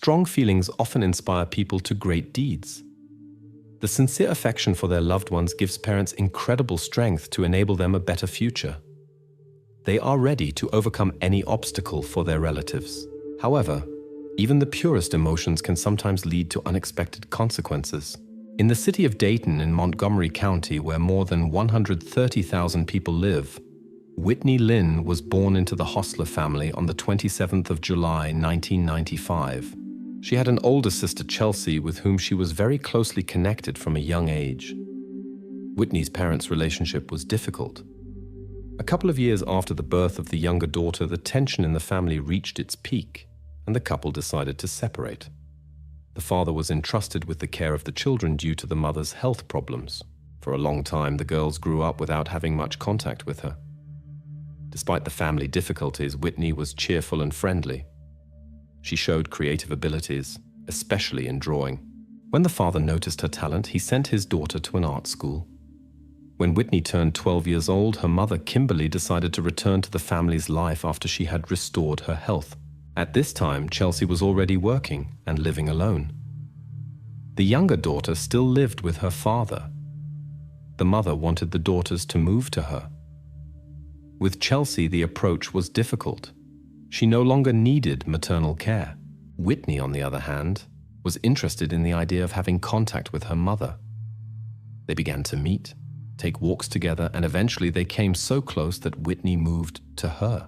Strong feelings often inspire people to great deeds. The sincere affection for their loved ones gives parents incredible strength to enable them a better future. They are ready to overcome any obstacle for their relatives. However, even the purest emotions can sometimes lead to unexpected consequences. In the city of Dayton in Montgomery County, where more than 130,000 people live, Whitney Lynn was born into the Hostler family on the 27th of July, 1995. She had an older sister, Chelsea, with whom she was very closely connected from a young age. Whitney's parents' relationship was difficult. A couple of years after the birth of the younger daughter, the tension in the family reached its peak, and the couple decided to separate. The father was entrusted with the care of the children due to the mother's health problems. For a long time, the girls grew up without having much contact with her. Despite the family difficulties, Whitney was cheerful and friendly. She showed creative abilities, especially in drawing. When the father noticed her talent, he sent his daughter to an art school. When Whitney turned 12 years old, her mother, Kimberly, decided to return to the family's life after she had restored her health. At this time, Chelsea was already working and living alone. The younger daughter still lived with her father. The mother wanted the daughters to move to her. With Chelsea, the approach was difficult. She no longer needed maternal care. Whitney, on the other hand, was interested in the idea of having contact with her mother. They began to meet, take walks together, and eventually they came so close that Whitney moved to her.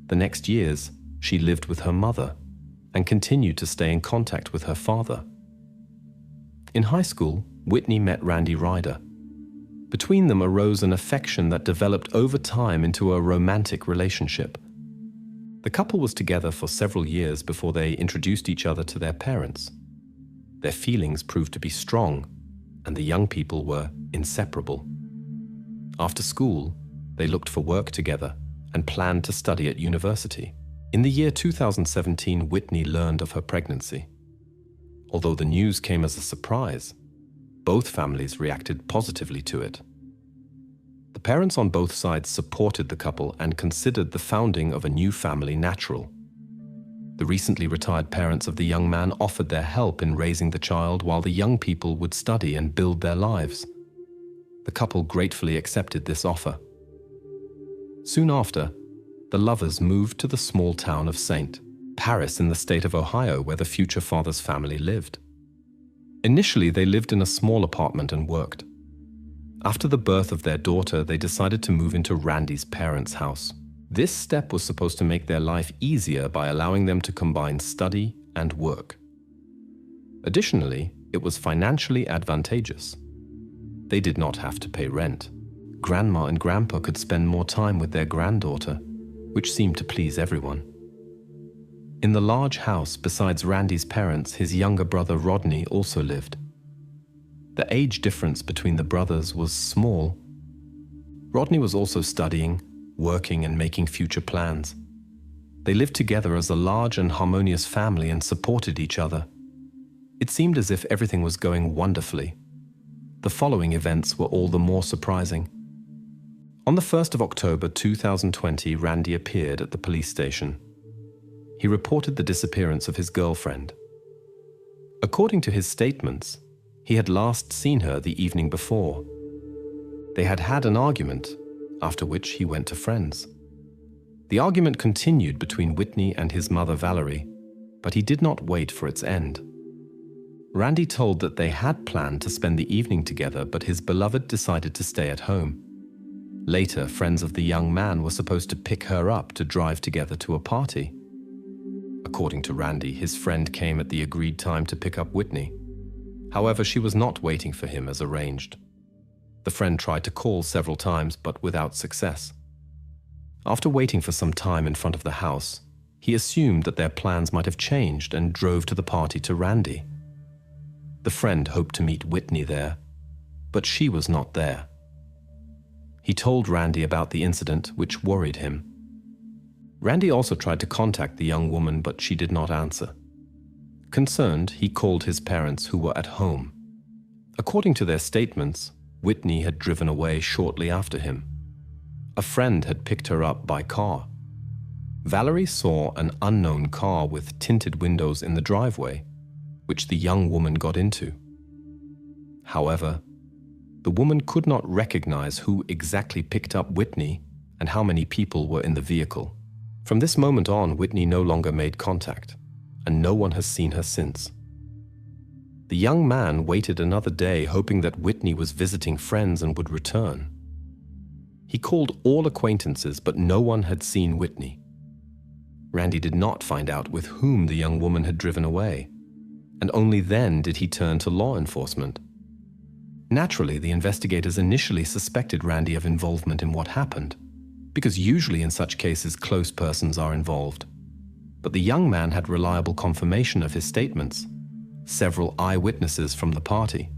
The next years, she lived with her mother and continued to stay in contact with her father. In high school, Whitney met Randy Ryder. Between them arose an affection that developed over time into a romantic relationship. The couple was together for several years before they introduced each other to their parents. Their feelings proved to be strong, and the young people were inseparable. After school, they looked for work together and planned to study at university. In the year 2017, Whitney learned of her pregnancy. Although the news came as a surprise, both families reacted positively to it. The parents on both sides supported the couple and considered the founding of a new family natural. The recently retired parents of the young man offered their help in raising the child while the young people would study and build their lives. The couple gratefully accepted this offer. Soon after, the lovers moved to the small town of St. Paris in the state of Ohio, where the future father's family lived. Initially, they lived in a small apartment and worked. After the birth of their daughter, they decided to move into Randy's parents' house. This step was supposed to make their life easier by allowing them to combine study and work. Additionally, it was financially advantageous. They did not have to pay rent. Grandma and Grandpa could spend more time with their granddaughter, which seemed to please everyone. In the large house, besides Randy's parents, his younger brother Rodney also lived. The age difference between the brothers was small. Rodney was also studying, working, and making future plans. They lived together as a large and harmonious family and supported each other. It seemed as if everything was going wonderfully. The following events were all the more surprising. On the 1st of October 2020, Randy appeared at the police station. He reported the disappearance of his girlfriend. According to his statements, he had last seen her the evening before. They had had an argument, after which he went to friends. The argument continued between Whitney and his mother Valerie, but he did not wait for its end. Randy told that they had planned to spend the evening together, but his beloved decided to stay at home. Later, friends of the young man were supposed to pick her up to drive together to a party. According to Randy, his friend came at the agreed time to pick up Whitney. However, she was not waiting for him as arranged. The friend tried to call several times, but without success. After waiting for some time in front of the house, he assumed that their plans might have changed and drove to the party to Randy. The friend hoped to meet Whitney there, but she was not there. He told Randy about the incident, which worried him. Randy also tried to contact the young woman, but she did not answer. Concerned, he called his parents, who were at home. According to their statements, Whitney had driven away shortly after him. A friend had picked her up by car. Valerie saw an unknown car with tinted windows in the driveway, which the young woman got into. However, the woman could not recognize who exactly picked up Whitney and how many people were in the vehicle. From this moment on, Whitney no longer made contact, and no one has seen her since. The young man waited another day, hoping that Whitney was visiting friends and would return. He called all acquaintances, but no one had seen Whitney. Randy did not find out with whom the young woman had driven away, and only then did he turn to law enforcement. Naturally, the investigators initially suspected Randy of involvement in what happened, because usually in such cases close persons are involved. But the young man had reliable confirmation of his statements, several eyewitnesses from the party.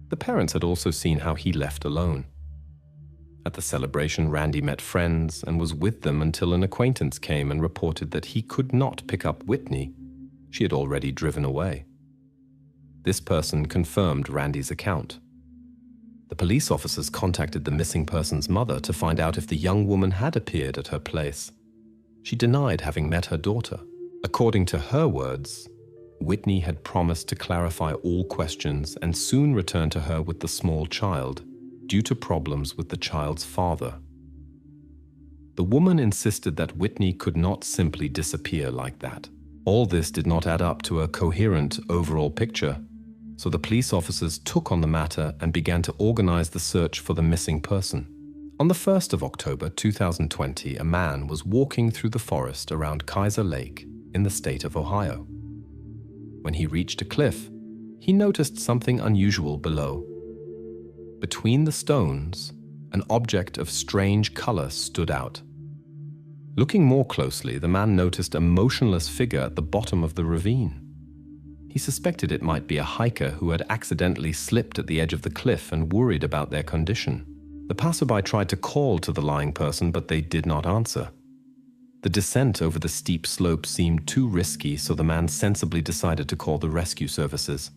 The parents had also seen how he left alone. At the celebration, Randy met friends and was with them until an acquaintance came and reported that he could not pick up Whitney. She had already driven away. This person confirmed Randy's account. The police officers contacted the missing person's mother to find out if the young woman had appeared at her place. She denied having met her daughter. According to her words, Whitney had promised to clarify all questions and soon return to her with the small child, due to problems with the child's father. The woman insisted that Whitney could not simply disappear like that. All this did not add up to a coherent overall picture, so the police officers took on the matter and began to organize the search for the missing person. On the 1st of October 2020, a man was walking through the forest around Kaiser Lake in the state of Ohio. When he reached a cliff, he noticed something unusual below. Between the stones, an object of strange color stood out. Looking more closely, the man noticed a motionless figure at the bottom of the ravine. He suspected it might be a hiker who had accidentally slipped at the edge of the cliff and worried about their condition. The passerby tried to call to the lying person, but they did not answer. The descent over the steep slope seemed too risky, so the man sensibly decided to call the rescue services.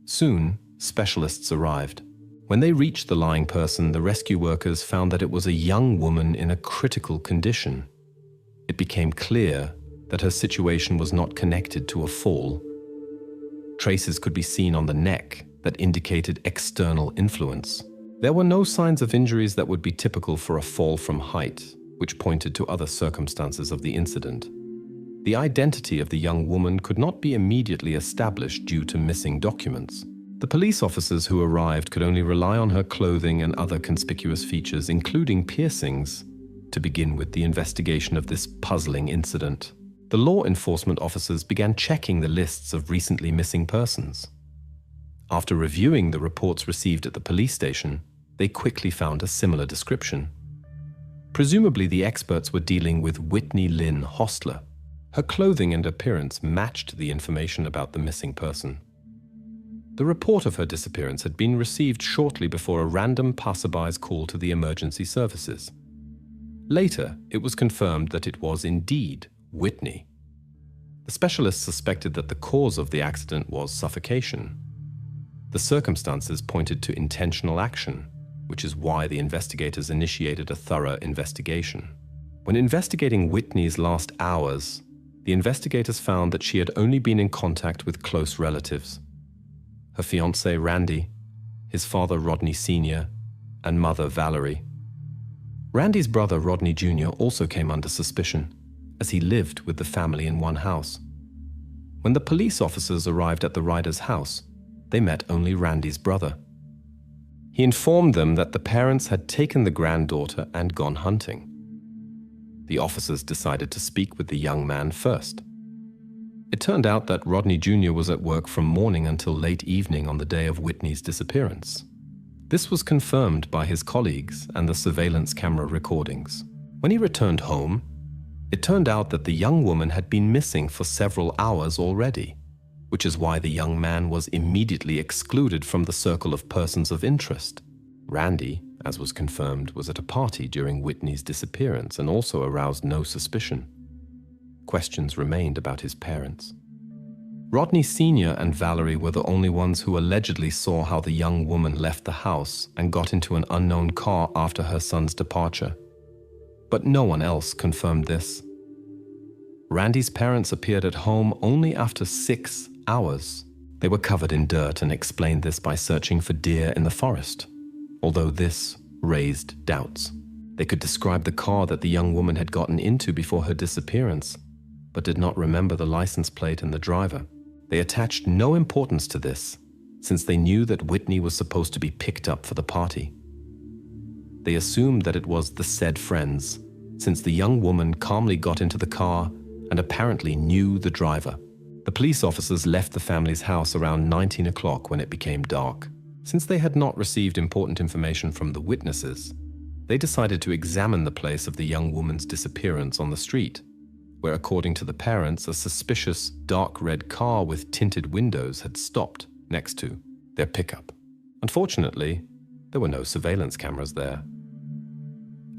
Soon, specialists arrived. When they reached the lying person, the rescue workers found that it was a young woman in a critical condition. It became clear that her situation was not connected to a fall. Traces could be seen on the neck that indicated external influence. There were no signs of injuries that would be typical for a fall from height, which pointed to other circumstances of the incident. The identity of the young woman could not be immediately established due to missing documents. The police officers who arrived could only rely on her clothing and other conspicuous features, including piercings, to begin with the investigation of this puzzling incident. The law enforcement officers began checking the lists of recently missing persons. After reviewing the reports received at the police station, they quickly found a similar description. Presumably, the experts were dealing with Whitney Lynn Hostler. Her clothing and appearance matched the information about the missing person. The report of her disappearance had been received shortly before a random passerby's call to the emergency services. Later, it was confirmed that it was indeed Whitney. The specialists suspected that the cause of the accident was suffocation. The circumstances pointed to intentional action, which is why the investigators initiated a thorough investigation. When investigating Whitney's last hours, the investigators found that she had only been in contact with close relatives: her fiancé Randy, his father Rodney Sr., and mother Valerie. Randy's brother Rodney Jr. also came under suspicion, as he lived with the family in one house. When the police officers arrived at the Riders' house, they met only Randy's brother. He informed them that the parents had taken the granddaughter and gone hunting. The officers decided to speak with the young man first. It turned out that Rodney Jr. was at work from morning until late evening on the day of Whitney's disappearance. This was confirmed by his colleagues and the surveillance camera recordings. When he returned home, it turned out that the young woman had been missing for several hours already, which is why the young man was immediately excluded from the circle of persons of interest. Randy, as was confirmed, was at a party during Whitney's disappearance and also aroused no suspicion. Questions remained about his parents. Rodney Sr. and Valerie were the only ones who allegedly saw how the young woman left the house and got into an unknown car after her son's departure. but no one else confirmed this. Randy's parents appeared at home only after 6 hours. They were covered in dirt and explained this by searching for deer in the forest, although this raised doubts. They could describe the car that the young woman had gotten into before her disappearance, but did not remember the license plate and the driver. They attached no importance to this, since they knew that Whitney was supposed to be picked up for the party. They assumed that it was the said friends, since the young woman calmly got into the car and apparently knew the driver. The police officers left the family's house around 19 o'clock when it became dark. Since they had not received important information from the witnesses, they decided to examine the place of the young woman's disappearance on the street, where, according to the parents, a suspicious dark red car with tinted windows had stopped next to their pickup. Unfortunately, there were no surveillance cameras there.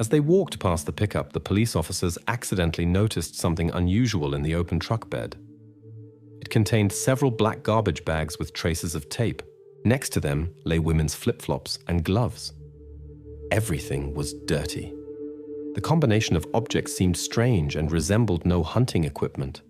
As they walked past the pickup, the police officers accidentally noticed something unusual in the open truck bed. It contained several black garbage bags with traces of tape. Next to them lay women's flip-flops and gloves. Everything was dirty. The combination of objects seemed strange and resembled no hunting equipment.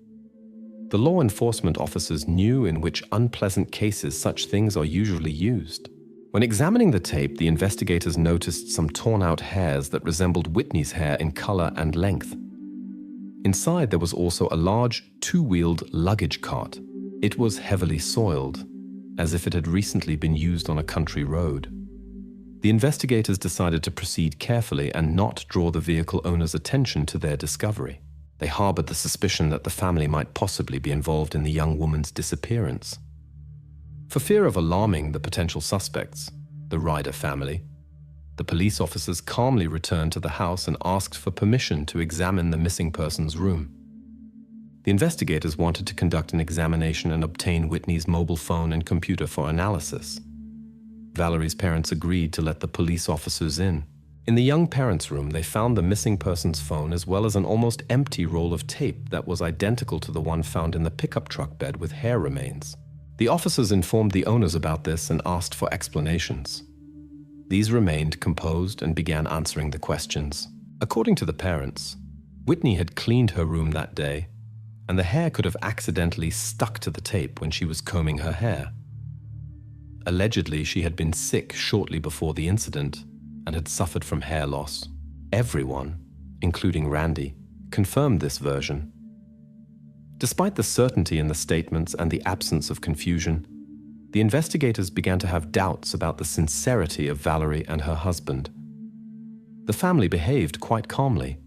The law enforcement officers knew in which unpleasant cases such things are usually used. When examining the tape, the investigators noticed some torn-out hairs that resembled Whitney's hair in color and length. Inside, there was also a large, two-wheeled luggage cart. It was heavily soiled, as if it had recently been used on a country road. The investigators decided to proceed carefully and not draw the vehicle owner's attention to their discovery. They harbored the suspicion that the family might possibly be involved in the young woman's disappearance. For fear of alarming the potential suspects, the Ryder family, the police officers calmly returned to the house and asked for permission to examine the missing person's room. The investigators wanted to conduct an examination and obtain Whitney's mobile phone and computer for analysis. Valerie's parents agreed to let the police officers in. In the young parents' room, they found the missing person's phone as well as an almost empty roll of tape that was identical to the one found in the pickup truck bed with hair remains. The officers informed the owners about this and asked for explanations. These remained composed and began answering the questions. According to the parents, Whitney had cleaned her room that day, and the hair could have accidentally stuck to the tape when she was combing her hair. Allegedly, she had been sick shortly before the incident and had suffered from hair loss. Everyone, including Randy, confirmed this version. Despite the certainty in the statements and the absence of confusion, the investigators began to have doubts about the sincerity of Valerie and her husband. The family behaved quite calmly.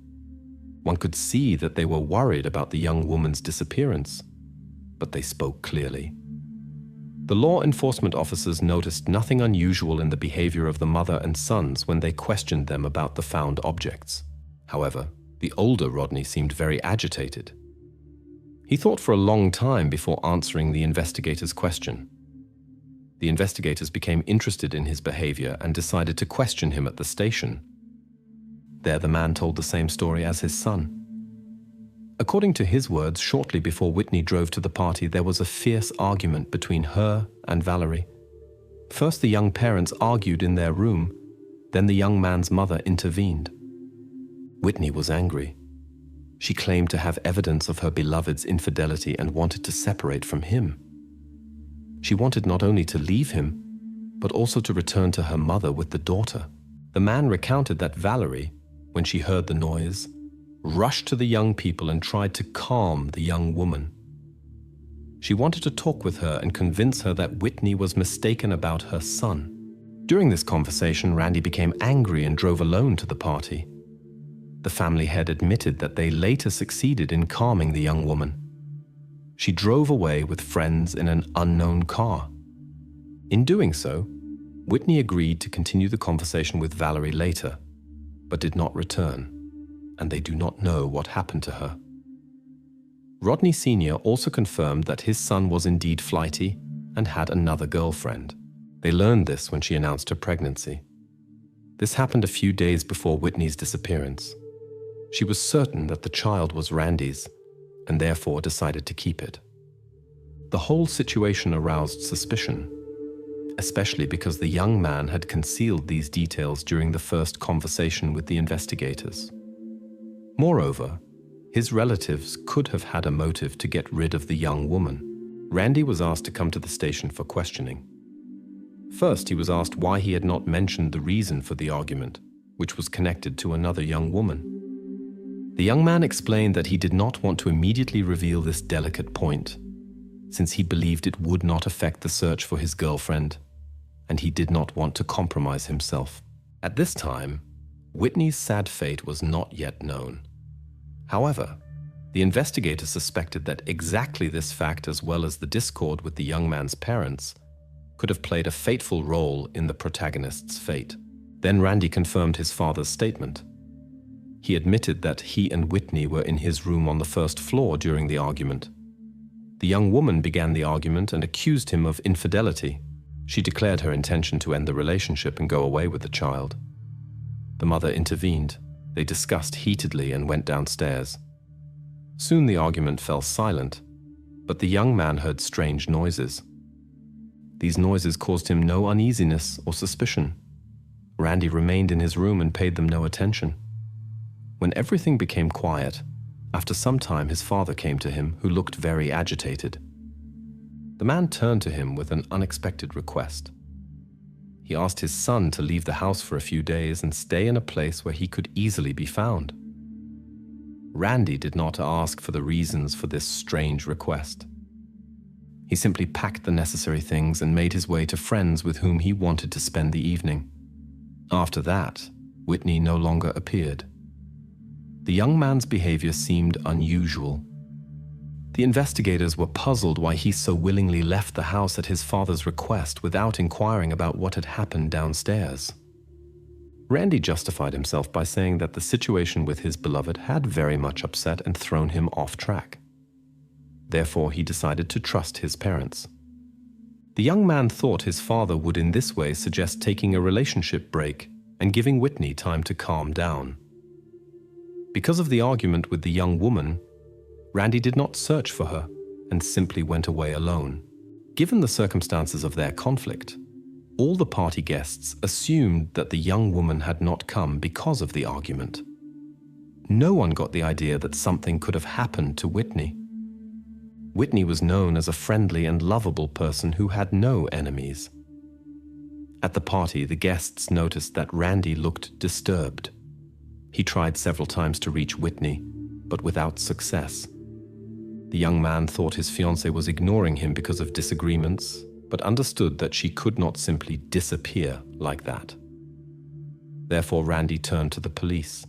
One could see that they were worried about the young woman's disappearance, but they spoke clearly. The law enforcement officers noticed nothing unusual in the behavior of the mother and sons when they questioned them about the found objects. However, the older Rodney seemed very agitated. He thought for a long time before answering the investigators' question. The investigators became interested in his behavior and decided to question him at the station. There, the man told the same story as his son. According to his words, shortly before Whitney drove to the party, there was a fierce argument between her and Valerie. First, the young parents argued in their room, then the young man's mother intervened. Whitney was angry. She claimed to have evidence of her beloved's infidelity and wanted to separate from him. She wanted not only to leave him, but also to return to her mother with the daughter. The man recounted that Valerie, when she heard the noise, rushed to the young people and tried to calm the young woman. She wanted to talk with her and convince her that Whitney was mistaken about her son. During this conversation, Randy became angry and drove alone to the party. The family head admitted that they later succeeded in calming the young woman. She drove away with friends in an unknown car. In doing so, Whitney agreed to continue the conversation with Valerie later, but did not return, and they do not know what happened to her. Rodney Sr. also confirmed that his son was indeed flighty and had another girlfriend. They learned this when she announced her pregnancy. This happened a few days before Whitney's disappearance. She was certain that the child was Randy's, and therefore decided to keep it. The whole situation aroused suspicion, especially because the young man had concealed these details during the first conversation with the investigators. Moreover, his relatives could have had a motive to get rid of the young woman. Randy was asked to come to the station for questioning. First, he was asked why he had not mentioned the reason for the argument, which was connected to another young woman. The young man explained that he did not want to immediately reveal this delicate point, since he believed it would not affect the search for his girlfriend, and he did not want to compromise himself. At this time, Whitney's sad fate was not yet known. However, the investigators suspected that exactly this fact, as well as the discord with the young man's parents, could have played a fateful role in the protagonist's fate. Then Randy confirmed his father's statement. He admitted that he and Whitney were in his room on the first floor during the argument. The young woman began the argument and accused him of infidelity. She declared her intention to end the relationship and go away with the child. The mother intervened. They discussed heatedly and went downstairs. Soon the argument fell silent, but the young man heard strange noises. These noises caused him no uneasiness or suspicion. Randy remained in his room and paid them no attention. When everything became quiet, after some time his father came to him, who looked very agitated. The man turned to him with an unexpected request. He asked his son to leave the house for a few days and stay in a place where he could easily be found. Randy did not ask for the reasons for this strange request. He simply packed the necessary things and made his way to friends with whom he wanted to spend the evening. After that, Whitney no longer appeared. The young man's behavior seemed unusual. The investigators were puzzled why he so willingly left the house at his father's request without inquiring about what had happened downstairs. Randy justified himself by saying that the situation with his beloved had very much upset and thrown him off track. Therefore, he decided to trust his parents. The young man thought his father would in this way suggest taking a relationship break and giving Whitney time to calm down. Because of the argument with the young woman, Randy did not search for her and simply went away alone. Given the circumstances of their conflict, all the party guests assumed that the young woman had not come because of the argument. No one got the idea that something could have happened to Whitney. Whitney was known as a friendly and lovable person who had no enemies. At the party, the guests noticed that Randy looked disturbed. He tried several times to reach Whitney, but without success. The young man thought his fiancée was ignoring him because of disagreements, but understood that she could not simply disappear like that. Therefore, Randy turned to the police.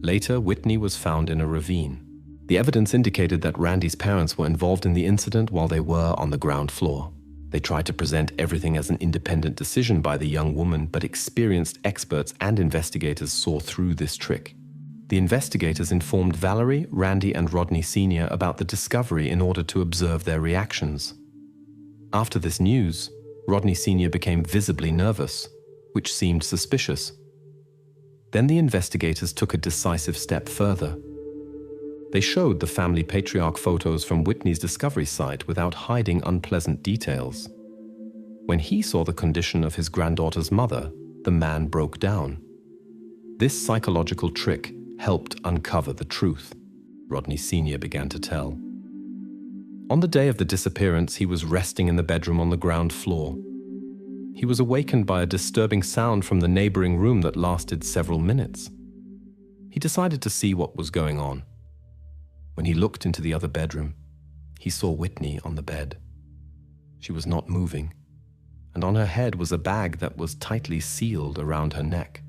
Later, Whitney was found in a ravine. The evidence indicated that Randy's parents were involved in the incident while they were on the ground floor. They tried to present everything as an independent decision by the young woman, but experienced experts and investigators saw through this trick. The investigators informed Valerie, Randy, and Rodney Sr. about the discovery in order to observe their reactions. After this news, Rodney Sr. became visibly nervous, which seemed suspicious. Then the investigators took a decisive step further. They showed the family patriarch photos from Whitney's discovery site without hiding unpleasant details. When he saw the condition of his granddaughter's mother, the man broke down. This psychological trick helped uncover the truth, Rodney Sr. began to tell. On the day of the disappearance, he was resting in the bedroom on the ground floor. He was awakened by a disturbing sound from the neighboring room that lasted several minutes. He decided to see what was going on. When he looked into the other bedroom, he saw Whitney on the bed. She was not moving, and on her head was a bag that was tightly sealed around her neck.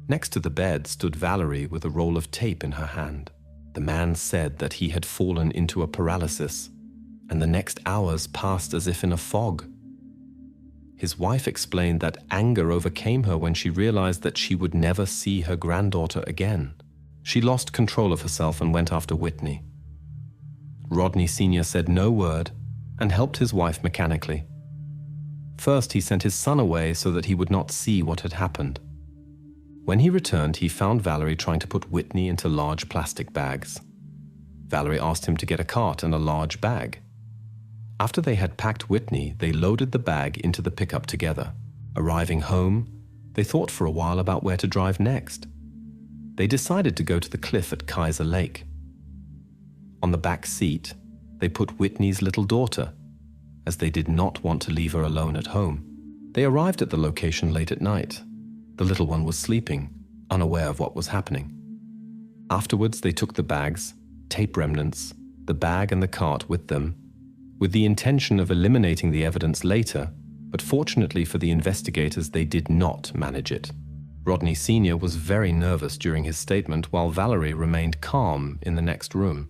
Next to the bed stood Valerie with a roll of tape in her hand. The man said that he had fallen into a paralysis, and the next hours passed as if in a fog. His wife explained that anger overcame her when she realized that she would never see her granddaughter again. She lost control of herself and went after Whitney. Rodney Sr. said no word and helped his wife mechanically. First, he sent his son away so that he would not see what had happened. When he returned, he found Valerie trying to put Whitney into large plastic bags. Valerie asked him to get a cart and a large bag. After they had packed Whitney, they loaded the bag into the pickup together. Arriving home, they thought for a while about where to drive next. They decided to go to the cliff at Kaiser Lake. On the back seat, they put Whitney's little daughter, as they did not want to leave her alone at home. They arrived at the location late at night. The little one was sleeping, unaware of what was happening. Afterwards, they took the bags, tape remnants, the bag and the cart with them, with the intention of eliminating the evidence later, but fortunately for the investigators, they did not manage it. Rodney Sr. was very nervous during his statement, while Valerie remained calm in the next room.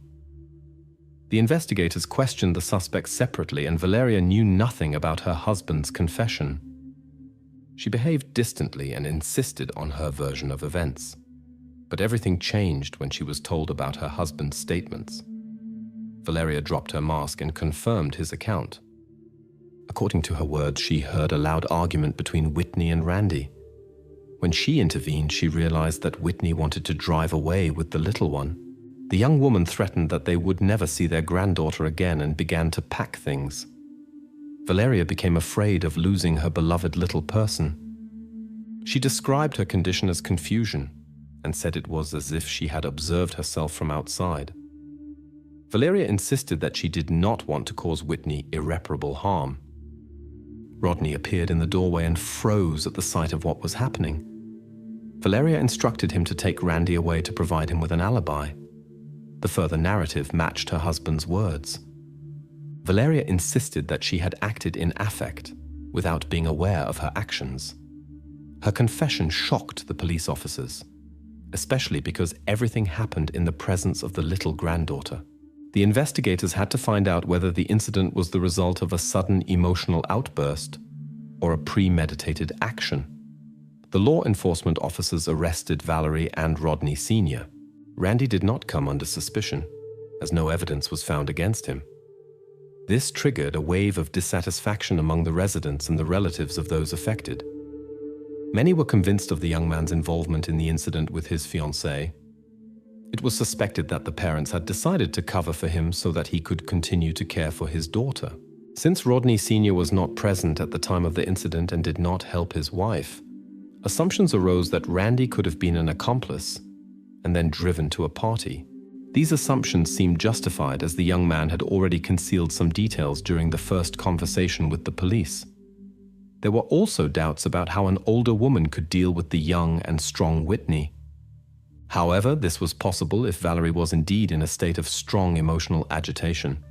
The investigators questioned the suspects separately, and Valeria knew nothing about her husband's confession. She behaved distantly and insisted on her version of events. But everything changed when she was told about her husband's statements. Valeria dropped her mask and confirmed his account. According to her words, she heard a loud argument between Whitney and Randy. When she intervened, she realized that Whitney wanted to drive away with the little one. The young woman threatened that they would never see their granddaughter again and began to pack things. Valeria became afraid of losing her beloved little person. She described her condition as confusion and said it was as if she had observed herself from outside. Valeria insisted that she did not want to cause Whitney irreparable harm. Rodney appeared in the doorway and froze at the sight of what was happening. Valeria instructed him to take Randy away to provide him with an alibi. The further narrative matched her husband's words. Valeria insisted that she had acted in affect, without being aware of her actions. Her confession shocked the police officers, especially because everything happened in the presence of the little granddaughter. The investigators had to find out whether the incident was the result of a sudden emotional outburst or a premeditated action. The law enforcement officers arrested Valerie and Rodney Sr. Randy did not come under suspicion, as no evidence was found against him. This triggered a wave of dissatisfaction among the residents and the relatives of those affected. Many were convinced of the young man's involvement in the incident with his fiancée. It was suspected that the parents had decided to cover for him so that he could continue to care for his daughter. Since Rodney Sr. was not present at the time of the incident and did not help his wife, assumptions arose that Randy could have been an accomplice and then driven to a party. These assumptions seemed justified as the young man had already concealed some details during the first conversation with the police. There were also doubts about how an older woman could deal with the young and strong Whitney. However, this was possible if Valerie was indeed in a state of strong emotional agitation.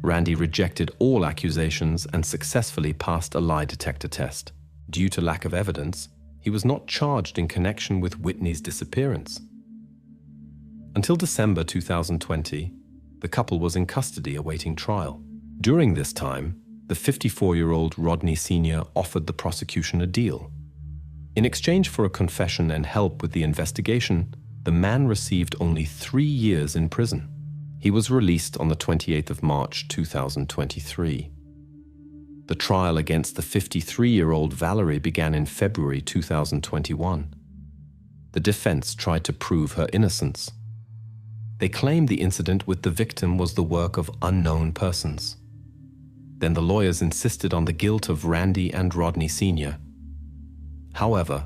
Randy rejected all accusations and successfully passed a lie detector test. Due to lack of evidence, he was not charged in connection with Whitney's disappearance. Until December 2020, the couple was in custody awaiting trial. During this time, the 54-year-old Rodney Sr. offered the prosecution a deal. In exchange for a confession and help with the investigation, the man received only 3 years in prison. He was released on the 28th of March 2023. The trial against the 53-year-old Valerie began in February 2021. The defense tried to prove her innocence. They claimed the incident with the victim was the work of unknown persons. Then the lawyers insisted on the guilt of Randy and Rodney Sr. However,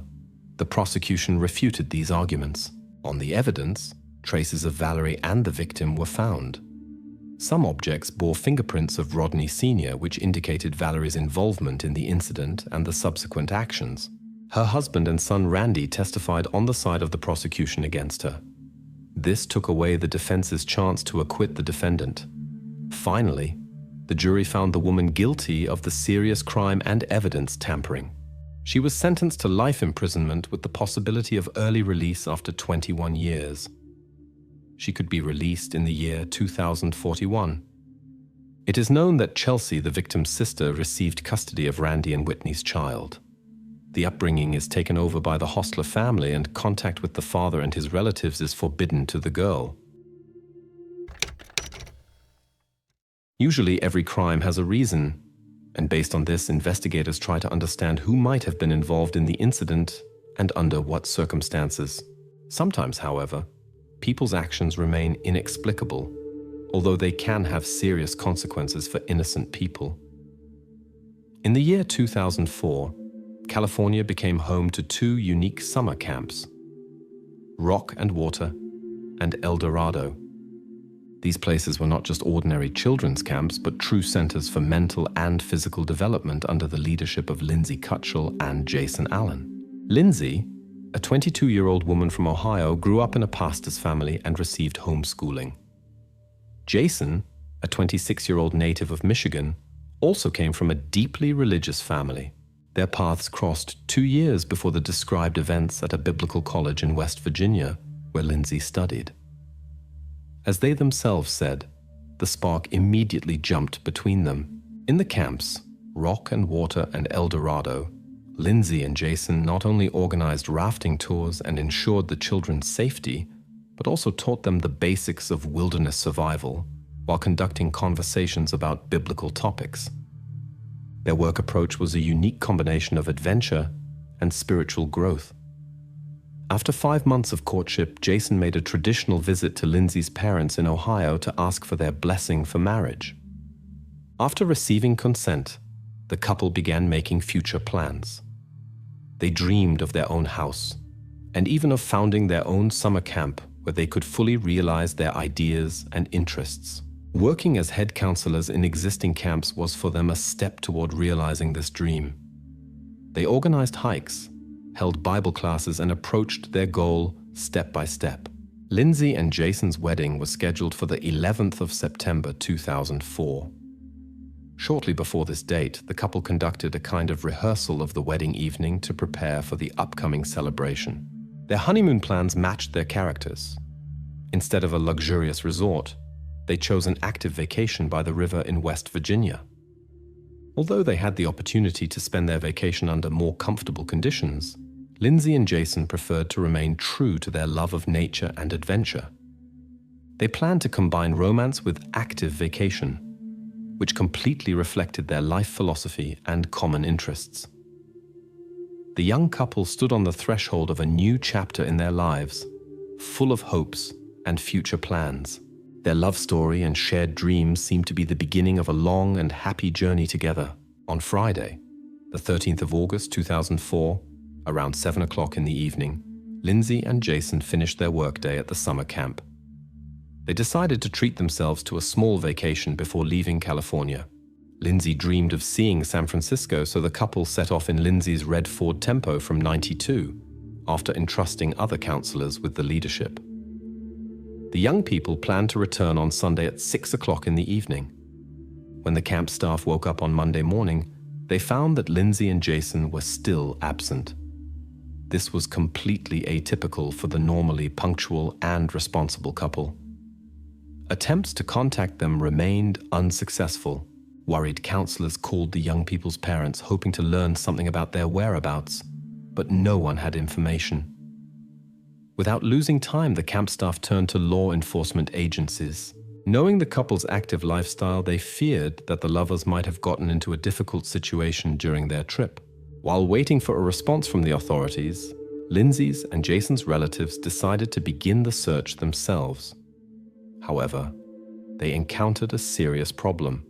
the prosecution refuted these arguments. On the evidence, traces of Valerie and the victim were found. Some objects bore fingerprints of Rodney Sr., which indicated Valerie's involvement in the incident and the subsequent actions. Her husband and son Randy testified on the side of the prosecution against her. This took away the defense's chance to acquit the defendant. Finally, the jury found the woman guilty of the serious crime and evidence tampering. She was sentenced to life imprisonment with the possibility of early release after 21 years. She could be released in the year 2041. It is known that Chelsea, the victim's sister, received custody of Randy and Whitney's child. The upbringing is taken over by the Hostler family, and contact with the father and his relatives is forbidden to the girl. Usually every crime has a reason, and based on this, investigators try to understand who might have been involved in the incident and under what circumstances. Sometimes, however, people's actions remain inexplicable, although they can have serious consequences for innocent people. In the year 2004, California became home to 2 unique summer camps. Rock and Water, and El Dorado. These places were not just ordinary children's camps, but true centers for mental and physical development under the leadership of Lindsay Cutshall and Jason Allen. Lindsay, a 22-year-old woman from Ohio, grew up in a pastor's family and received homeschooling. Jason, a 26-year-old native of Michigan, also came from a deeply religious family. Their paths crossed 2 years before the described events at a biblical college in West Virginia, where Lindsay studied. As they themselves said, the spark immediately jumped between them. In the camps, Rock and Water and El Dorado, Lindsay and Jason not only organized rafting tours and ensured the children's safety, but also taught them the basics of wilderness survival while conducting conversations about biblical topics. Their work approach was a unique combination of adventure and spiritual growth. After 5 months of courtship, Jason made a traditional visit to Lindsay's parents in Ohio to ask for their blessing for marriage. After receiving consent, the couple began making future plans. They dreamed of their own house, and even of founding their own summer camp where they could fully realize their ideas and interests. Working as head counselors in existing camps was for them a step toward realizing this dream. They organized hikes, held Bible classes, and approached their goal step by step. Lindsay and Jason's wedding was scheduled for the 11th of September 2004. Shortly before this date, the couple conducted a kind of rehearsal of the wedding evening to prepare for the upcoming celebration. Their honeymoon plans matched their characters. Instead of a luxurious resort, they chose an active vacation by the river in West Virginia. Although they had the opportunity to spend their vacation under more comfortable conditions, Lindsay and Jason preferred to remain true to their love of nature and adventure. They planned to combine romance with active vacation, which completely reflected their life philosophy and common interests. The young couple stood on the threshold of a new chapter in their lives, full of hopes and future plans. Their love story and shared dreams seemed to be the beginning of a long and happy journey together. On Friday, the 13th of August 2004, around 7 o'clock in the evening, Lindsay and Jason finished their workday at the summer camp. They decided to treat themselves to a small vacation before leaving California. Lindsay dreamed of seeing San Francisco, so the couple set off in Lindsay's red Ford Tempo from '92, after entrusting other counselors with the leadership. The young people planned to return on Sunday at 6 o'clock in the evening. When the camp staff woke up on Monday morning, they found that Lindsay and Jason were still absent. This was completely atypical for the normally punctual and responsible couple. Attempts to contact them remained unsuccessful. Worried counselors called the young people's parents, hoping to learn something about their whereabouts, but no one had information. Without losing time, the camp staff turned to law enforcement agencies. Knowing the couple's active lifestyle, they feared that the lovers might have gotten into a difficult situation during their trip. While waiting for a response from the authorities, Lindsay's and Jason's relatives decided to begin the search themselves. However, they encountered a serious problem.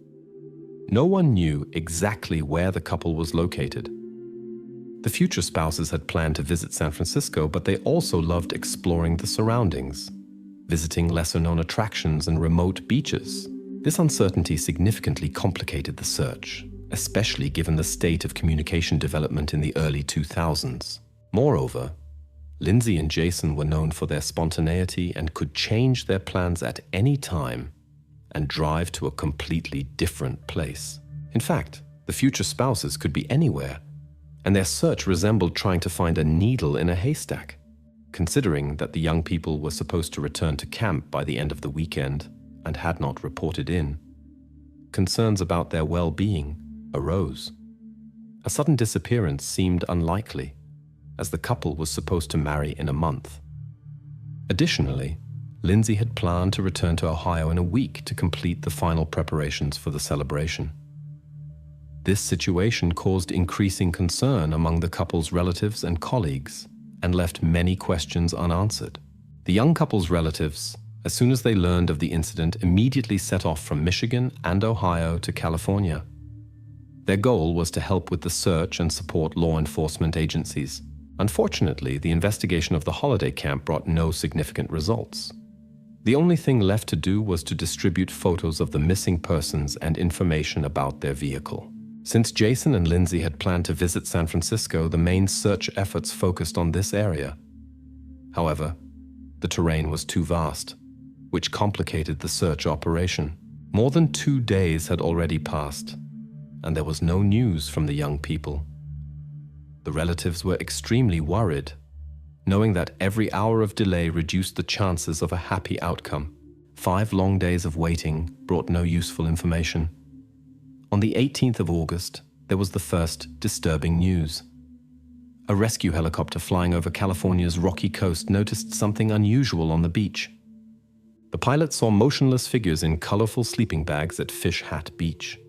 No one knew exactly where the couple was located. The future spouses had planned to visit San Francisco, but they also loved exploring the surroundings, visiting lesser-known attractions and remote beaches. This uncertainty significantly complicated the search, especially given the state of communication development in the early 2000s. Moreover, Lindsay and Jason were known for their spontaneity and could change their plans at any time and drive to a completely different place. In fact, the future spouses could be anywhere, and their search resembled trying to find a needle in a haystack. Considering that the young people were supposed to return to camp by the end of the weekend and had not reported in, concerns about their well-being arose. A sudden disappearance seemed unlikely, as the couple was supposed to marry in a month. Additionally, Lindsay had planned to return to Ohio in a week to complete the final preparations for the celebration. This situation caused increasing concern among the couple's relatives and colleagues and left many questions unanswered. The young couple's relatives, as soon as they learned of the incident, immediately set off from Michigan and Ohio to California. Their goal was to help with the search and support law enforcement agencies. Unfortunately, the investigation of the holiday camp brought no significant results. The only thing left to do was to distribute photos of the missing persons and information about their vehicle. Since Jason and Lindsay had planned to visit San Francisco, the main search efforts focused on this area. However, the terrain was too vast, which complicated the search operation. More than 2 days had already passed, and there was no news from the young people. The relatives were extremely worried, knowing that every hour of delay reduced the chances of a happy outcome. 5 long days of waiting brought no useful information. On the 18th of August, there was the first disturbing news. A rescue helicopter flying over California's rocky coast noticed something unusual on the beach. The pilot saw motionless figures in colorful sleeping bags at Fish Hat Beach.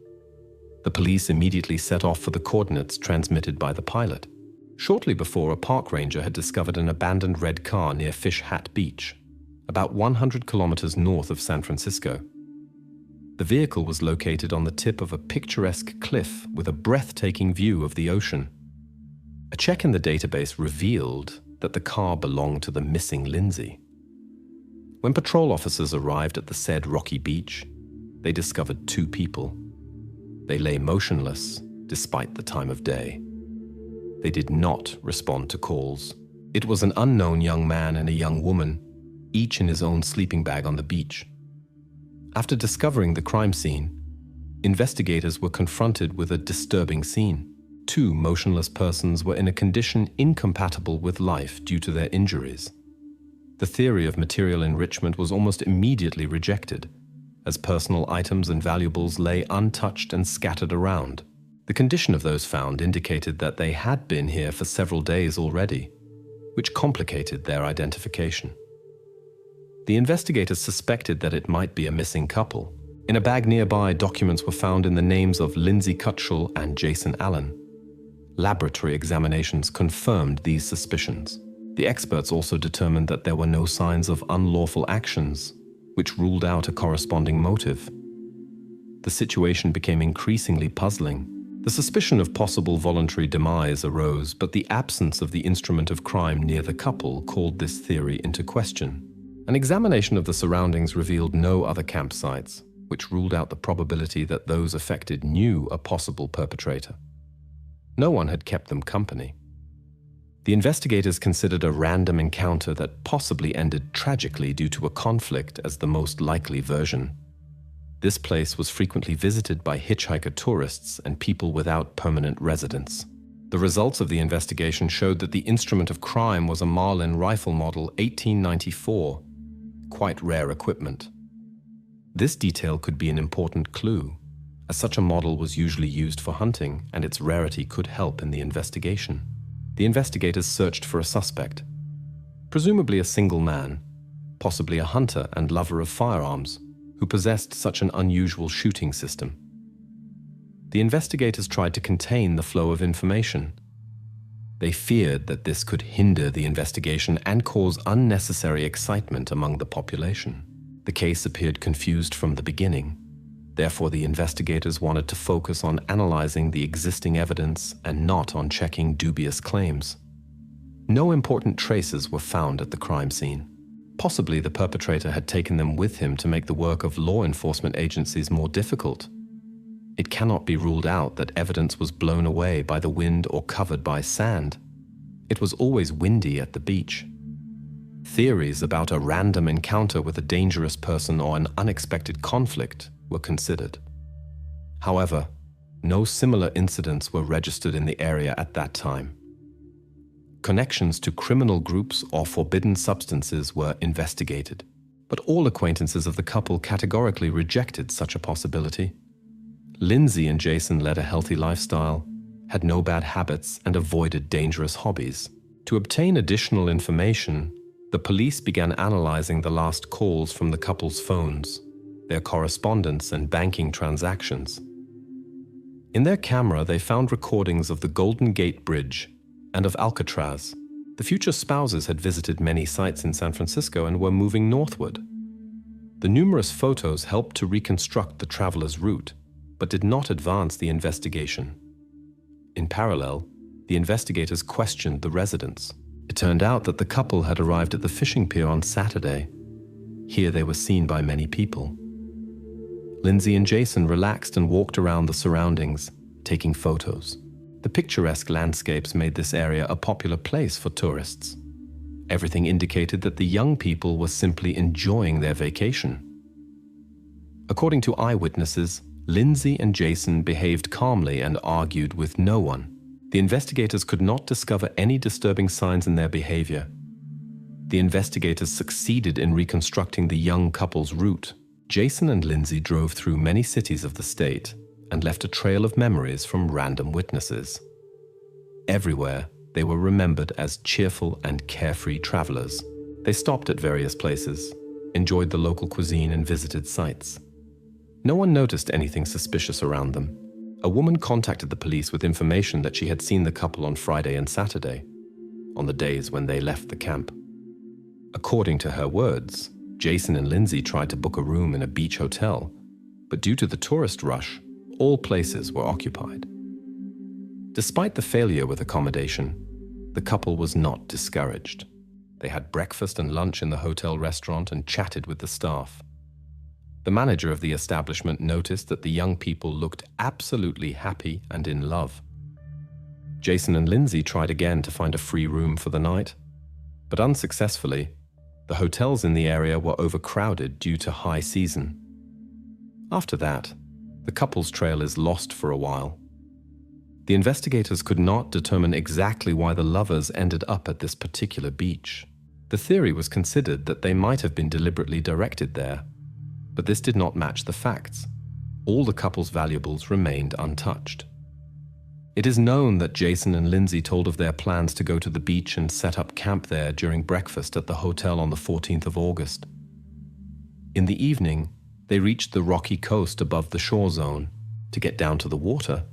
The police immediately set off for the coordinates transmitted by the pilot. Shortly before, a park ranger had discovered an abandoned red car near Fish Hat Beach, about 100 kilometers north of San Francisco. The vehicle was located on the tip of a picturesque cliff with a breathtaking view of the ocean. A check in the database revealed that the car belonged to the missing Lindsay. When patrol officers arrived at the said rocky beach, they discovered 2 people. They lay motionless despite the time of day. They did not respond to calls. It was an unknown young man and a young woman, each in his own sleeping bag on the beach. After discovering the crime scene, investigators were confronted with a disturbing scene. 2 motionless persons were in a condition incompatible with life due to their injuries. The theory of material enrichment was almost immediately rejected, as personal items and valuables lay untouched and scattered around. The condition of those found indicated that they had been here for several days already, which complicated their identification. The investigators suspected that it might be a missing couple. In a bag nearby, documents were found in the names of Lindsay Cutshall and Jason Allen. Laboratory examinations confirmed these suspicions. The experts also determined that there were no signs of unlawful actions, which ruled out a corresponding motive. The situation became increasingly puzzling. The suspicion of possible voluntary demise arose, but the absence of the instrument of crime near the couple called this theory into question. An examination of the surroundings revealed no other campsites, which ruled out the probability that those affected knew a possible perpetrator. No one had kept them company. The investigators considered a random encounter that possibly ended tragically due to a conflict as the most likely version. This place was frequently visited by hitchhiker tourists and people without permanent residence. The results of the investigation showed that the instrument of crime was a Marlin rifle model 1894, quite rare equipment. This detail could be an important clue, as such a model was usually used for hunting, and its rarity could help in the investigation. The investigators searched for a suspect, presumably a single man, possibly a hunter and lover of firearms, who possessed such an unusual shooting system. The investigators tried to contain the flow of information. They feared that this could hinder the investigation and cause unnecessary excitement among the population. The case appeared confused from the beginning. Therefore, the investigators wanted to focus on analyzing the existing evidence and not on checking dubious claims. No important traces were found at the crime scene. Possibly the perpetrator had taken them with him to make the work of law enforcement agencies more difficult. It cannot be ruled out that evidence was blown away by the wind or covered by sand. It was always windy at the beach. Theories about a random encounter with a dangerous person or an unexpected conflict were considered. However, no similar incidents were registered in the area at that time. Connections to criminal groups or forbidden substances were investigated, but all acquaintances of the couple categorically rejected such a possibility. Lindsay and Jason led a healthy lifestyle, had no bad habits, and avoided dangerous hobbies. To obtain additional information, the police began analyzing the last calls from the couple's phones, their correspondence and banking transactions. In their camera, they found recordings of the Golden Gate Bridge and of Alcatraz. The future spouses had visited many sites in San Francisco and were moving northward. The numerous photos helped to reconstruct the traveler's route, but did not advance the investigation. In parallel, the investigators questioned the residents. It turned out that the couple had arrived at the fishing pier on Saturday. Here they were seen by many people. Lindsay and Jason relaxed and walked around the surroundings, taking photos. The picturesque landscapes made this area a popular place for tourists. Everything indicated that the young people were simply enjoying their vacation. According to eyewitnesses, Lindsay and Jason behaved calmly and argued with no one. The investigators could not discover any disturbing signs in their behavior. The investigators succeeded in reconstructing the young couple's route. Jason and Lindsay drove through many cities of the state and left a trail of memories from random witnesses. Everywhere, they were remembered as cheerful and carefree travelers. They stopped at various places, enjoyed the local cuisine, and visited sites. No one noticed anything suspicious around them. A woman contacted the police with information that she had seen the couple on Friday and Saturday, on the days when they left the camp. According to her words, Jason and Lindsay tried to book a room in a beach hotel, but due to the tourist rush, all places were occupied. Despite the failure with accommodation, the couple was not discouraged. They had breakfast and lunch in the hotel restaurant and chatted with the staff. The manager of the establishment noticed that the young people looked absolutely happy and in love. Jason and Lindsay tried again to find a free room for the night, but unsuccessfully. The hotels in the area were overcrowded due to high season. After that, the couple's trail is lost for a while. The investigators could not determine exactly why the lovers ended up at this particular beach. The theory was considered that they might have been deliberately directed there, but this did not match the facts. All the couple's valuables remained untouched. It is known that Jason and Lindsay told of their plans to go to the beach and set up camp there during breakfast at the hotel on the 14th of August. In the evening, they reached the rocky coast above the shore zone. To get down to the water,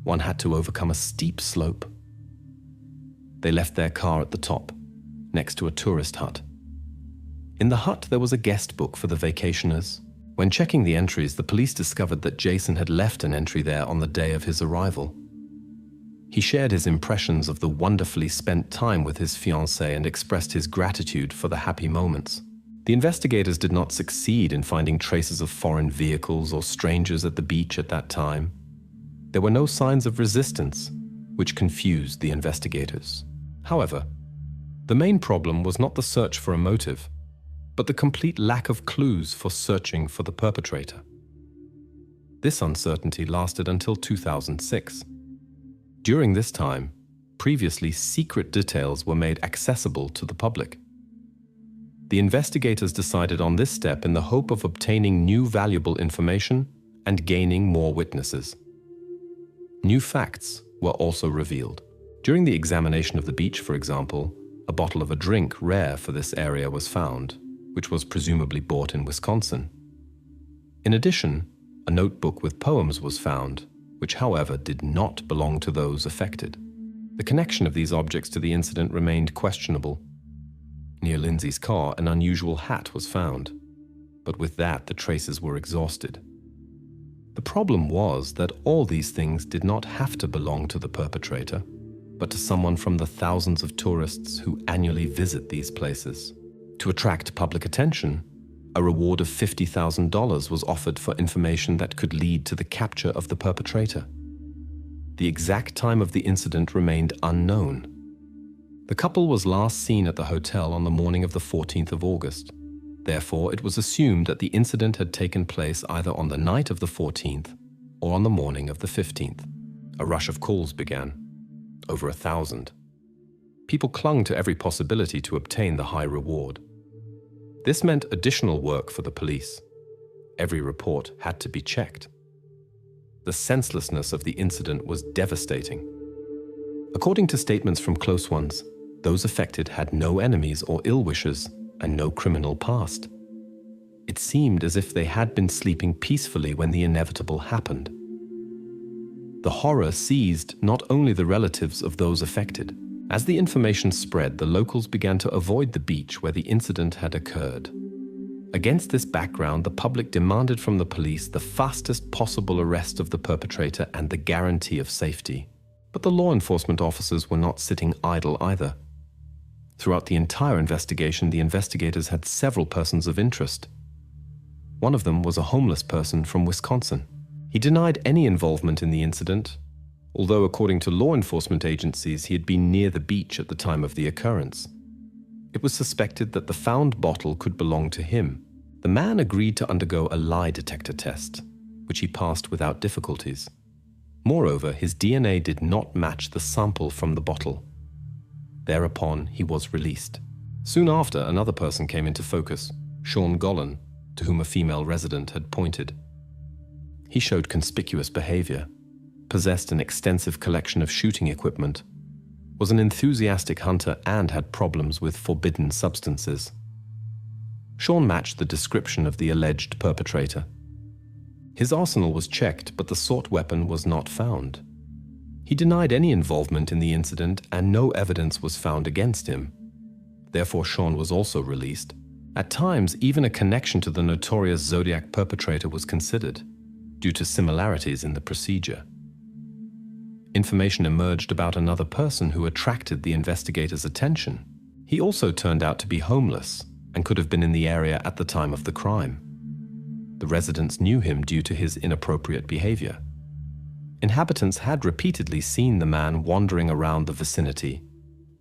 one had to overcome a steep slope. They left their car at the top, next to a tourist hut. In the hut, there was a guest book for the vacationers. When checking the entries, the police discovered that Jason had left an entry there on the day of his arrival. He shared his impressions of the wonderfully spent time with his fiancée and expressed his gratitude for the happy moments. The investigators did not succeed in finding traces of foreign vehicles or strangers at the beach at that time. There were no signs of resistance, which confused the investigators. However, the main problem was not the search for a motive, but the complete lack of clues for searching for the perpetrator. This uncertainty lasted until 2006. During this time, previously secret details were made accessible to the public. The investigators decided on this step in the hope of obtaining new valuable information and gaining more witnesses. New facts were also revealed. During the examination of the beach, for example, a bottle of a drink rare for this area was found, which was presumably bought in Wisconsin. In addition, a notebook with poems was found, which however did not belong to those affected. The connection of these objects to the incident remained questionable. Near Lindsay's car, an unusual hat was found, but with that the traces were exhausted. The problem was that all these things did not have to belong to the perpetrator, but to someone from the thousands of tourists who annually visit these places. To attract public attention, a reward of $50,000 was offered for information that could lead to the capture of the perpetrator. The exact time of the incident remained unknown. The couple was last seen at the hotel on the morning of the 14th of August. Therefore, it was assumed that the incident had taken place either on the night of the 14th or on the morning of the 15th. A rush of calls began, over 1,000. People clung to every possibility to obtain the high reward. This meant additional work for the police. Every report had to be checked. The senselessness of the incident was devastating. According to statements from close ones, those affected had no enemies or ill-wishers and no criminal past. It seemed as if they had been sleeping peacefully when the inevitable happened. The horror seized not only the relatives of those affected. As the information spread, the locals began to avoid the beach where the incident had occurred. Against this background, the public demanded from the police the fastest possible arrest of the perpetrator and the guarantee of safety. But the law enforcement officers were not sitting idle either. Throughout the entire investigation, the investigators had several persons of interest. One of them was a homeless person from Wisconsin. He denied any involvement in the incident, although according to law enforcement agencies, he had been near the beach at the time of the occurrence. It was suspected that the found bottle could belong to him. The man agreed to undergo a lie detector test, which he passed without difficulties. Moreover, his DNA did not match the sample from the bottle. Thereupon, he was released. Soon after, another person came into focus, Sean Gollan, to whom a female resident had pointed. He showed conspicuous behavior, possessed an extensive collection of shooting equipment, was an enthusiastic hunter, and had problems with forbidden substances. Sean matched the description of the alleged perpetrator. His arsenal was checked, but the sought weapon was not found. He denied any involvement in the incident, and no evidence was found against him. Therefore, Sean was also released. At times, even a connection to the notorious Zodiac perpetrator was considered, due to similarities in the procedure. Information emerged about another person who attracted the investigators' attention. He also turned out to be homeless and could have been in the area at the time of the crime. The residents knew him due to his inappropriate behavior. Inhabitants had repeatedly seen the man wandering around the vicinity,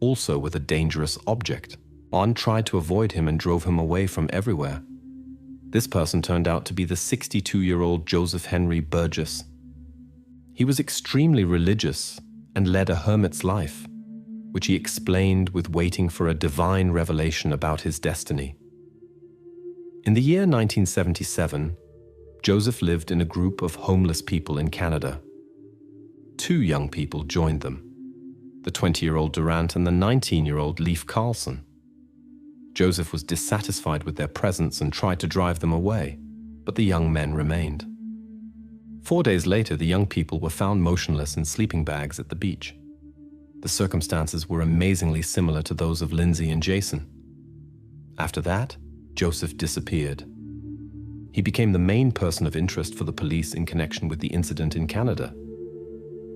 also with a dangerous object. One tried to avoid him and drove him away from everywhere. This person turned out to be the 62-year-old Joseph Henry Burgess. He was extremely religious and led a hermit's life, which he explained with waiting for a divine revelation about his destiny. In the year 1977, Joseph lived in a group of homeless people in Canada. Two young people joined them, the 20-year-old Durant and the 19-year-old Leif Carlson. Joseph was dissatisfied with their presence and tried to drive them away, but the young men remained. 4 days later, the young people were found motionless in sleeping bags at the beach. The circumstances were amazingly similar to those of Lindsay and Jason. After that, Joseph disappeared. He became the main person of interest for the police in connection with the incident in Canada.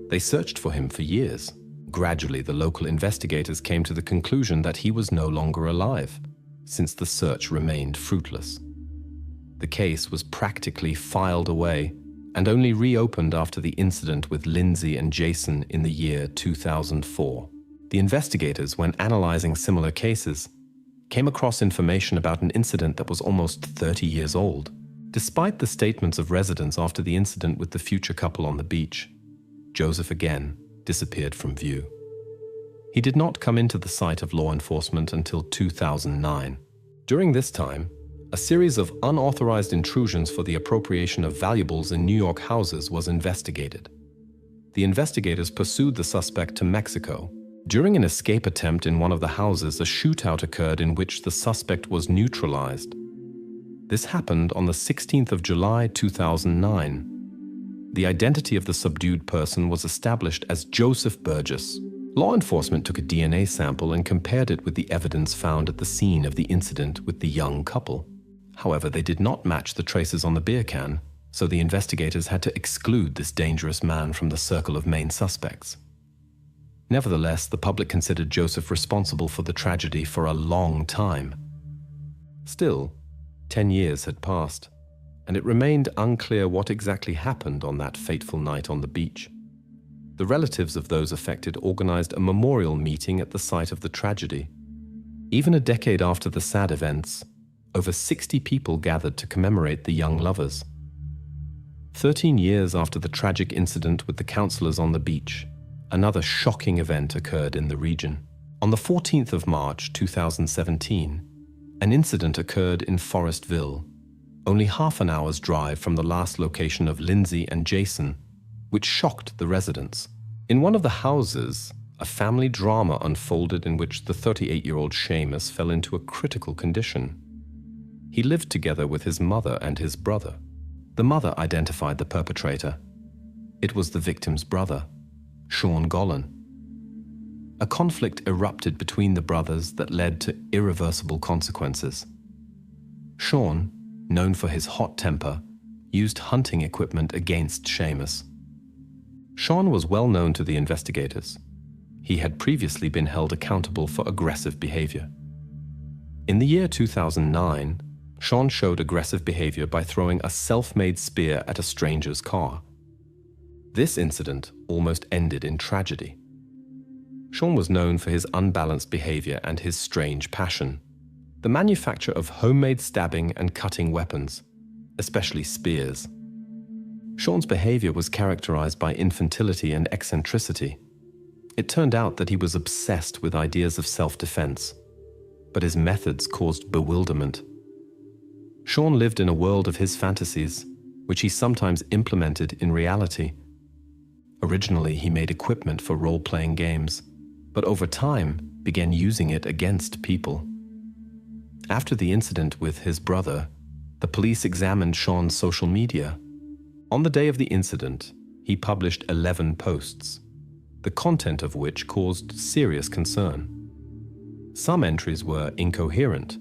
They searched for him for years. Gradually, the local investigators came to the conclusion that he was no longer alive, since the search remained fruitless. The case was practically filed away and only reopened after the incident with Lindsay and Jason in the year 2004. The investigators, when analyzing similar cases, came across information about an incident that was almost 30 years old. Despite the statements of residents after the incident with the future couple on the beach, Joseph again disappeared from view. He did not come into the sight of law enforcement until 2009. During this time, a series of unauthorized intrusions for the appropriation of valuables in New York houses was investigated. The investigators pursued the suspect to Mexico. During an escape attempt in one of the houses, a shootout occurred in which the suspect was neutralized. This happened on the 16th of July 2009. The identity of the subdued person was established as Joseph Burgess. Law enforcement took a DNA sample and compared it with the evidence found at the scene of the incident with the young couple. However, they did not match the traces on the beer can, so the investigators had to exclude this dangerous man from the circle of main suspects. Nevertheless, the public considered Joseph responsible for the tragedy for a long time. Still, 10 years had passed, and it remained unclear what exactly happened on that fateful night on the beach. The relatives of those affected organized a memorial meeting at the site of the tragedy. Even a decade after the sad events, over 60 people gathered to commemorate the young lovers. 13 years after the tragic incident with the counselors on the beach, another shocking event occurred in the region. On the 14th of March 2017, an incident occurred in Forestville, only half an hour's drive from the last location of Lindsay and Jason, which shocked the residents. In one of the houses, a family drama unfolded in which the 38-year-old Seamus fell into a critical condition. He lived together with his mother and his brother. The mother identified the perpetrator. It was the victim's brother, Sean Gollan. A conflict erupted between the brothers that led to irreversible consequences. Sean, known for his hot temper, used hunting equipment against Seamus. Sean was well known to the investigators. He had previously been held accountable for aggressive behavior. In the year 2009, Sean showed aggressive behavior by throwing a self-made spear at a stranger's car. This incident almost ended in tragedy. Sean was known for his unbalanced behavior and his strange passion. The manufacture of homemade stabbing and cutting weapons, especially spears. Sean's behavior was characterized by infantility and eccentricity. It turned out that he was obsessed with ideas of self-defense, but his methods caused bewilderment. Sean lived in a world of his fantasies, which he sometimes implemented in reality. Originally, he made equipment for role-playing games, but over time began using it against people. After the incident with his brother, the police examined Sean's social media. On the day of the incident, he published 11 posts, the content of which caused serious concern. Some entries were incoherent.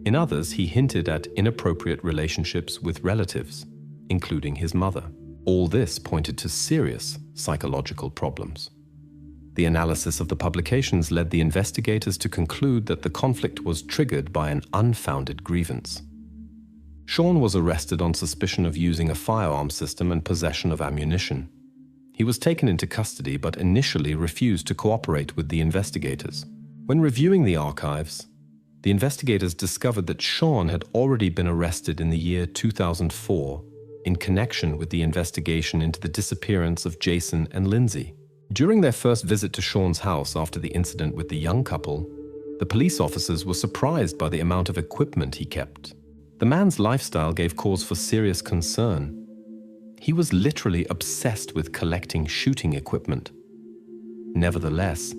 In others, he hinted at inappropriate relationships with relatives, including his mother. All this pointed to serious psychological problems. The analysis of the publications led the investigators to conclude that the conflict was triggered by an unfounded grievance. Sean was arrested on suspicion of using a firearm system and possession of ammunition. He was taken into custody but initially refused to cooperate with the investigators. When reviewing the archives, the investigators discovered that Sean had already been arrested in the year 2004 in connection with the investigation into the disappearance of Jason and Lindsay. During their first visit to Sean's house after the incident with the young couple, the police officers were surprised by the amount of equipment he kept. The man's lifestyle gave cause for serious concern. He was literally obsessed with collecting shooting equipment. Nevertheless,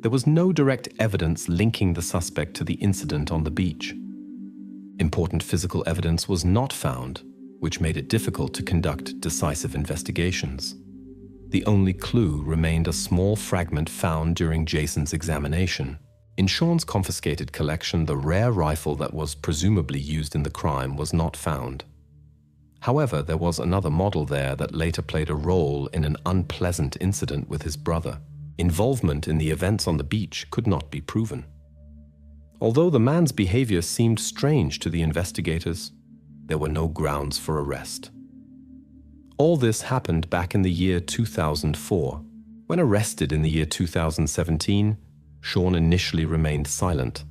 there was no direct evidence linking the suspect to the incident on the beach. Important physical evidence was not found, which made it difficult to conduct decisive investigations. The only clue remained a small fragment found during Jason's examination. In Sean's confiscated collection, the rare rifle that was presumably used in the crime was not found. However, there was another model there that later played a role in an unpleasant incident with his brother. Involvement in the events on the beach could not be proven. Although the man's behavior seemed strange to the investigators, there were no grounds for arrest. All this happened back in the year 2004. When arrested in the year 2017, Sean initially remained silent.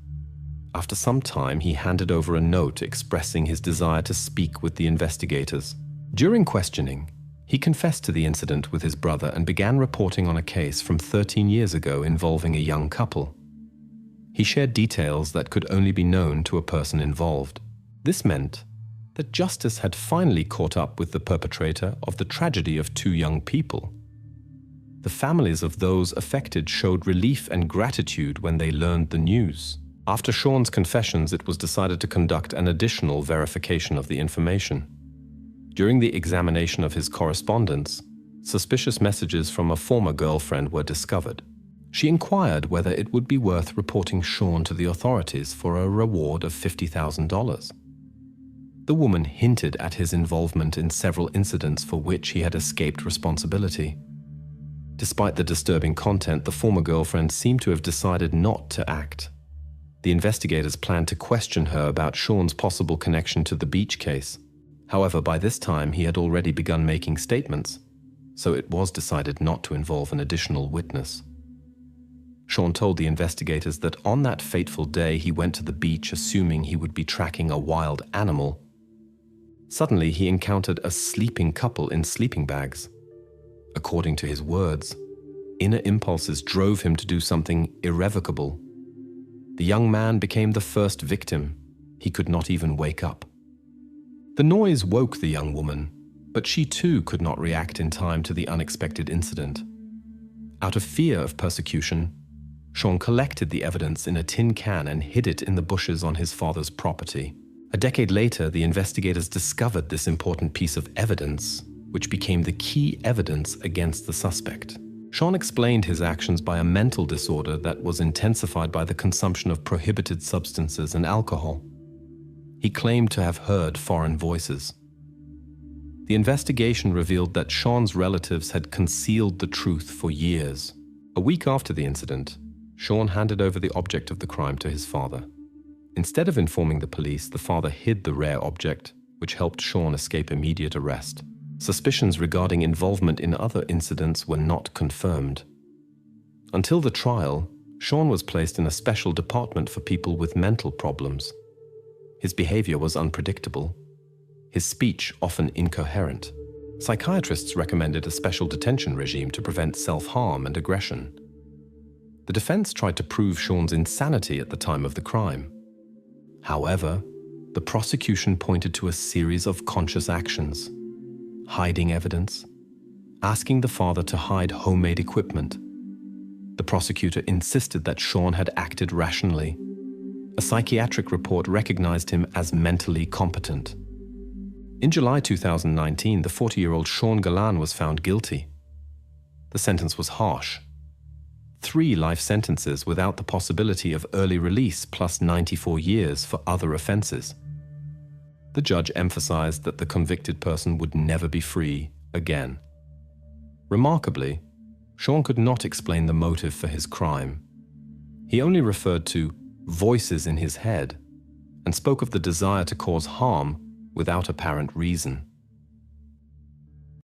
After some time, he handed over a note expressing his desire to speak with the investigators. During questioning, he confessed to the incident with his brother and began reporting on a case from 13 years ago involving a young couple. He shared details that could only be known to a person involved. This meant that justice had finally caught up with the perpetrator of the tragedy of two young people. The families of those affected showed relief and gratitude when they learned the news. After Sean's confessions, it was decided to conduct an additional verification of the information. During the examination of his correspondence, suspicious messages from a former girlfriend were discovered. She inquired whether it would be worth reporting Sean to the authorities for a reward of $50,000. The woman hinted at his involvement in several incidents for which he had escaped responsibility. Despite the disturbing content, the former girlfriend seemed to have decided not to act. The investigators planned to question her about Sean's possible connection to the beach case. However, by this time, he had already begun making statements, so it was decided not to involve an additional witness. Sean told the investigators that on that fateful day he went to the beach assuming he would be tracking a wild animal. Suddenly, he encountered a sleeping couple in sleeping bags. According to his words, inner impulses drove him to do something irrevocable. The young man became the first victim. He could not even wake up. The noise woke the young woman, but she too could not react in time to the unexpected incident. Out of fear of persecution, Sean collected the evidence in a tin can and hid it in the bushes on his father's property. A decade later, the investigators discovered this important piece of evidence, which became the key evidence against the suspect. Sean explained his actions by a mental disorder that was intensified by the consumption of prohibited substances and alcohol. He claimed to have heard foreign voices. The investigation revealed that Sean's relatives had concealed the truth for years. A week after the incident, Sean handed over the object of the crime to his father. Instead of informing the police, the father hid the rare object, which helped Sean escape immediate arrest. Suspicions regarding involvement in other incidents were not confirmed. Until the trial, Sean was placed in a special department for people with mental problems. His behavior was unpredictable, his speech often incoherent. Psychiatrists recommended a special detention regime to prevent self-harm and aggression. The defense tried to prove Sean's insanity at the time of the crime. However, the prosecution pointed to a series of conscious actions: hiding evidence, asking the father to hide homemade equipment. The prosecutor insisted that Sean had acted rationally. A psychiatric report recognized him as mentally competent. In July 2019, the 40-year-old Sean Galan was found guilty. The sentence was harsh: 3 life sentences without the possibility of early release, plus 94 years for other offenses. The judge emphasized that the convicted person would never be free again. Remarkably, Sean could not explain the motive for his crime. He only referred to voices in his head and spoke of the desire to cause harm without apparent reason.